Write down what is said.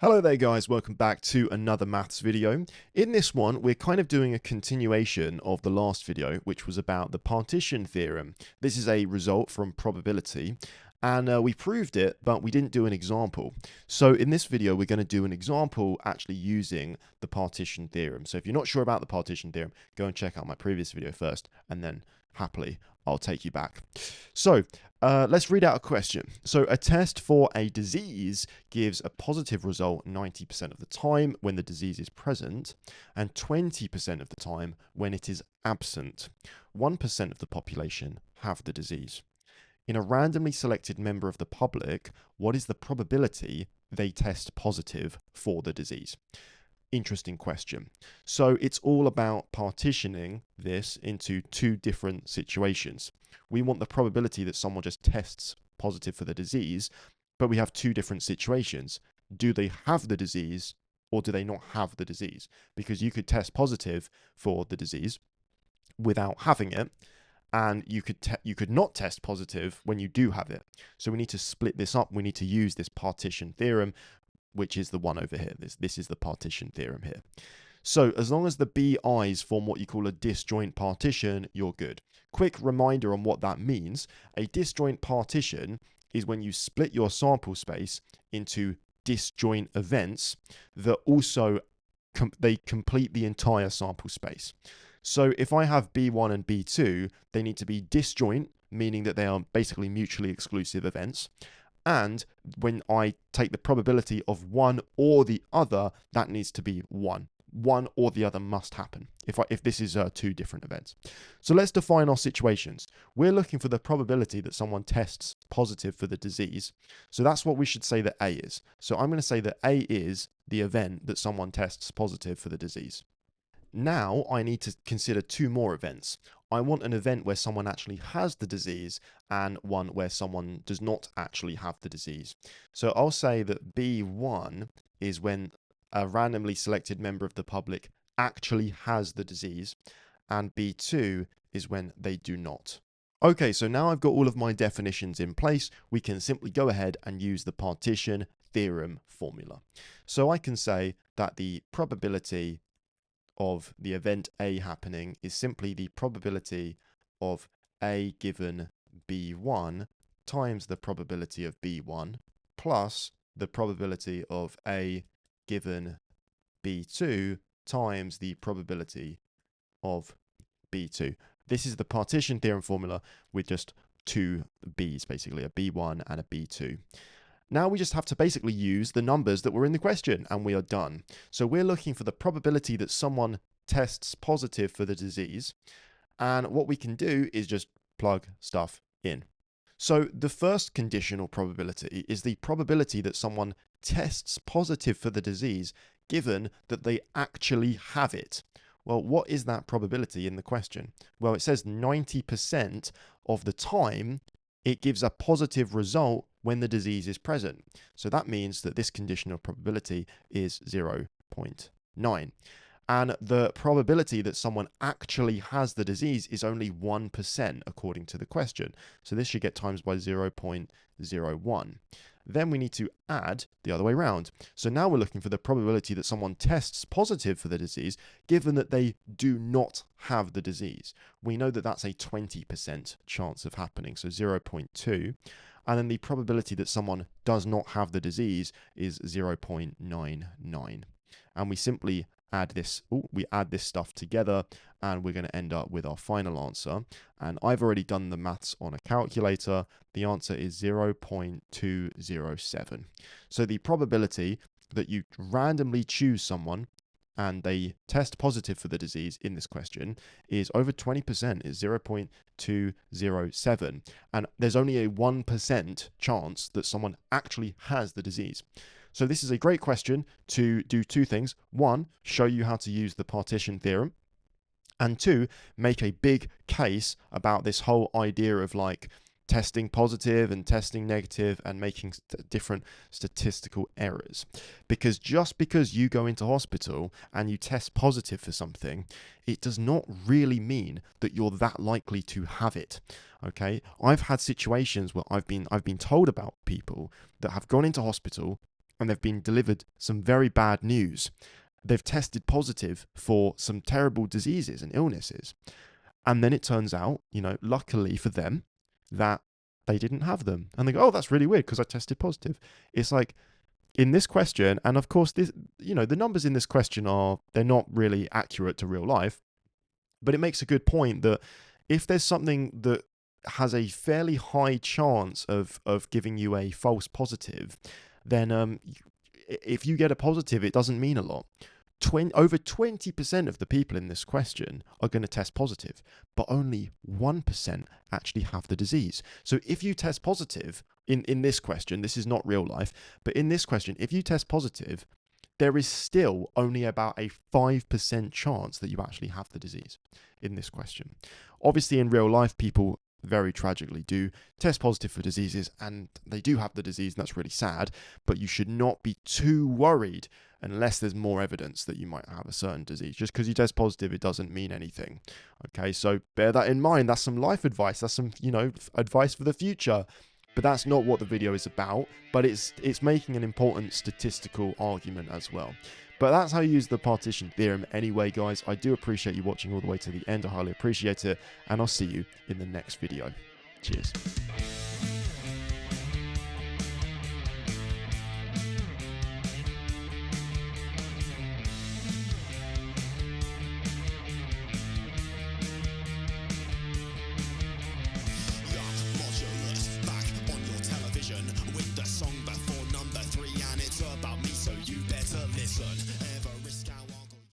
Hello there guys, welcome back to another maths video. In this one, we're kind of doing a continuation of the last video, which was about the partition theorem. This is a result from probability, and we proved it, but we didn't do an example. So in this video, we're going to do an example actually using the partition theorem. So if you're not sure about the partition theorem, go and check out my previous video first, and then happily, I'll take you back. So let's read out a question. So a test for a disease gives a positive result 90% of the time when the disease is present and 20% of the time when it is absent. 1% of the population have the disease. In a randomly selected member of the public, what is the probability they test positive for the disease? Interesting question. So it's all about partitioning this into two different situations. We want the probability that someone just tests positive for the disease, but we have two different situations. Do they have the disease or do they not have the disease? Because you could test positive for the disease without having it, and you could not test positive when you do have it. So we need to split this up. We need to use this partition theorem, which is the one over here. This is the partition theorem here. So as long as the BI's form what you call a disjoint partition, you're good. Quick reminder on what that means. A disjoint partition is when you split your sample space into disjoint events that also they complete the entire sample space. So if I have B1 and B2, they need to be disjoint, meaning that they are basically mutually exclusive events. And when I take the probability of one or the other, that needs to be 1. One or the other must happen if this is two different events. So let's define our situations. We're looking for the probability that someone tests positive for the disease. So that's what we should say that A is. So I'm going to say that A is the event that someone tests positive for the disease. Now I need to consider two more events. I want an event where someone actually has the disease and one where someone does not actually have the disease. So I'll say that B1 is when a randomly selected member of the public actually has the disease, and B2 is when they do not. Okay, so now I've got all of my definitions in place, we can simply go ahead and use the partition theorem formula. So I can say that the probability of the event A happening is simply the probability of A given B1 times the probability of B1 plus the probability of A given B2 times the probability of B2. This is the partition theorem formula with just two B's, basically a B1 and a B2. Now we just have to basically use the numbers that were in the question and we are done. So we're looking for the probability that someone tests positive for the disease. And what we can do is just plug stuff in. So the first conditional probability is the probability that someone tests positive for the disease given that they actually have it. Well, what is that probability in the question? Well, it says 90% of the time it gives a positive result when the disease is present. So that means that this conditional probability is 0.9. And the probability that someone actually has the disease is only 1% according to the question. So this should get times by 0.01. Then we need to add the other way around. So now we're looking for the probability that someone tests positive for the disease given that they do not have the disease. We know that that's a 20% chance of happening, so 0.2. And then the probability that someone does not have the disease is 0.99. And we simply add this, we add this stuff together and we're going to end up with our final answer. And I've already done the maths on a calculator. The answer is 0.207. So the probability that you randomly choose someone and they test positive for the disease in this question is over 20%, is 0.207. And there's only a 1% chance that someone actually has the disease. So this is a great question to do two things. One, show you how to use the partition theorem. And two, make a big case about this whole idea of like testing positive and testing negative and making different statistical errors. Because just because you go into hospital and you test positive for something, it does not really mean that you're that likely to have it. Okay, I've had situations where I've been told about people that have gone into hospital and they've been delivered some very bad news. They've tested positive for some terrible diseases and illnesses. And then it turns out, luckily for them, that they didn't have them. And they go, oh, that's really weird because I tested positive. It's like, in this question, and of course, this, the numbers in this question they're not really accurate to real life, but it makes a good point that if there's something that has a fairly high chance of giving you a false positive, then if you get a positive, it doesn't mean a lot. Over 20% of the people in this question are going to test positive, but only 1% actually have the disease. So if you test positive in this question, this is not real life, but in this question, if you test positive, there is still only about a 5% chance that you actually have the disease in this question. Obviously, in real life, people very tragically do test positive for diseases and they do have the disease, and that's really sad, but you should not be too worried unless there's more evidence that you might have a certain disease. Just because you test positive, it doesn't mean anything. Okay, so bear that in mind. That's some life advice. That's some, advice for the future. But that's not what the video is about, but it's making an important statistical argument as well. But that's how you use the partition theorem anyway, guys. I do appreciate you watching all the way to the end. I highly appreciate it, and I'll see you in the next video. Cheers.